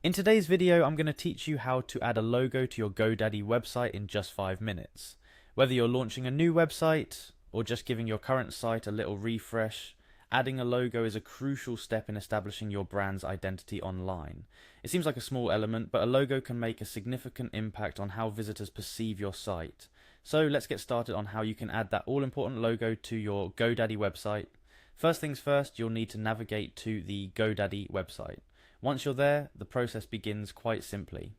In today's video, I'm going to teach you how to add a logo to your Godaddy website in just 5 minutes. Whether you're launching a new website or just giving your current site a little refresh, adding a logo is a crucial step in establishing your brand's identity online. It seems like a small element, but a logo can make a significant impact on how visitors perceive your site. So let's get started on how you can add that all-important logo to your Godaddy website. First things first, you'll need to navigate to the Godaddy website. Once you're there, the process begins quite simply.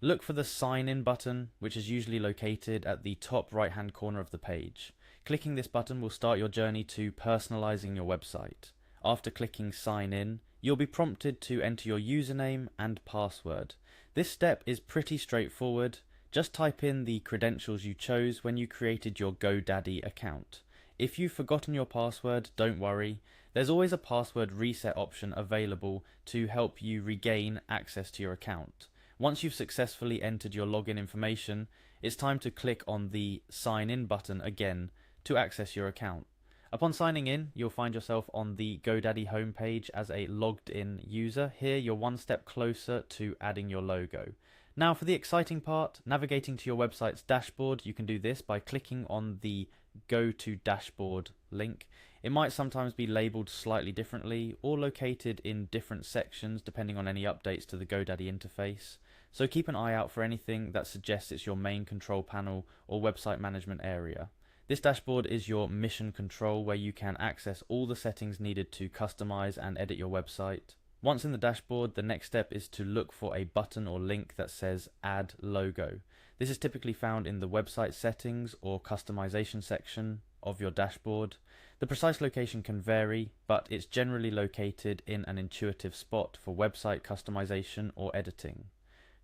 Look for the Sign In button, which is usually located at the top right-hand corner of the page. Clicking this button will start your journey to personalizing your website. After clicking Sign In, you'll be prompted to enter your username and password. This step is pretty straightforward. Just type in the credentials you chose when you created your Godaddy account. If you've forgotten your password, don't worry. There's always a password reset option available to help you regain access to your account. Once you've successfully entered your login information, it's time to click on the Sign In button again to access your account. Upon signing in, you'll find yourself on the Godaddy homepage as a logged in user. Here, you're one step closer to adding your logo. Now for the exciting part, navigating to your website's dashboard, you can do this by clicking on the Go to Dashboard link. It might sometimes be labeled slightly differently or located in different sections depending on any updates to the Godaddy interface. So keep an eye out for anything that suggests it's your main control panel or website management area. This dashboard is your mission control where you can access all the settings needed to customize and edit your website. Once in the dashboard, the next step is to look for a button or link that says Add Logo. This is typically found in the website settings or customization section of your dashboard. The precise location can vary, but it's generally located in an intuitive spot for website customization or editing.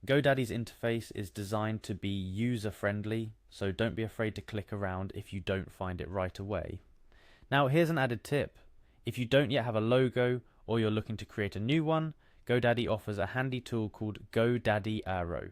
Godaddy's interface is designed to be user-friendly, so don't be afraid to click around if you don't find it right away. Now here's an added tip. If you don't yet have a logo or you're looking to create a new one, Godaddy offers a handy tool called Godaddy Arrow.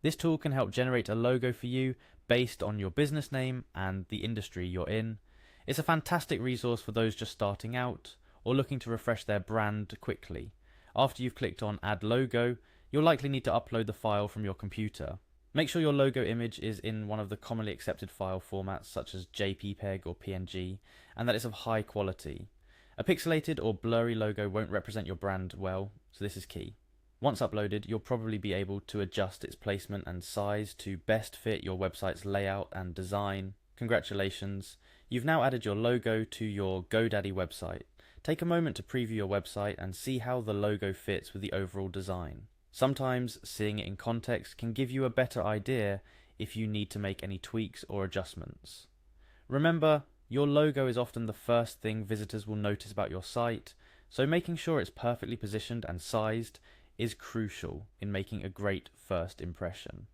This tool can help generate a logo for you based on your business name and the industry you're in. It's a fantastic resource for those just starting out or looking to refresh their brand quickly. After you've clicked on Add Logo, you'll likely need to upload the file from your computer. Make sure your logo image is in one of the commonly accepted file formats such as JPEG or PNG, and that it's of high quality. A pixelated or blurry logo won't represent your brand well, so this is key. Once uploaded, you'll probably be able to adjust its placement and size to best fit your website's layout and design. Congratulations, you've now added your logo to your Godaddy website. Take a moment to preview your website and see how the logo fits with the overall design. Sometimes seeing it in context can give you a better idea if you need to make any tweaks or adjustments. Remember, your logo is often the first thing visitors will notice about your site, so making sure it's perfectly positioned and sized is crucial in making a great first impression.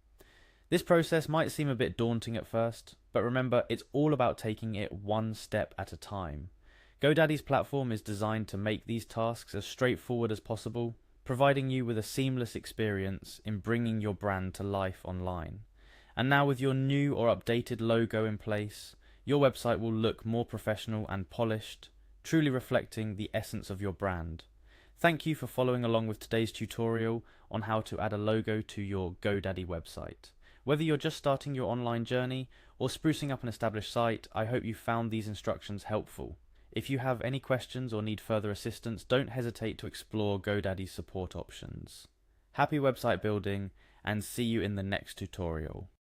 This process might seem a bit daunting at first, but remember, it's all about taking it one step at a time. Godaddy's platform is designed to make these tasks as straightforward as possible, providing you with a seamless experience in bringing your brand to life online. And now with your new or updated logo in place, your website will look more professional and polished, truly reflecting the essence of your brand. Thank you for following along with today's tutorial on how to add a logo to your Godaddy website. Whether you're just starting your online journey or sprucing up an established site, I hope you found these instructions helpful. If you have any questions or need further assistance, don't hesitate to explore Godaddy's support options. Happy website building, and see you in the next tutorial.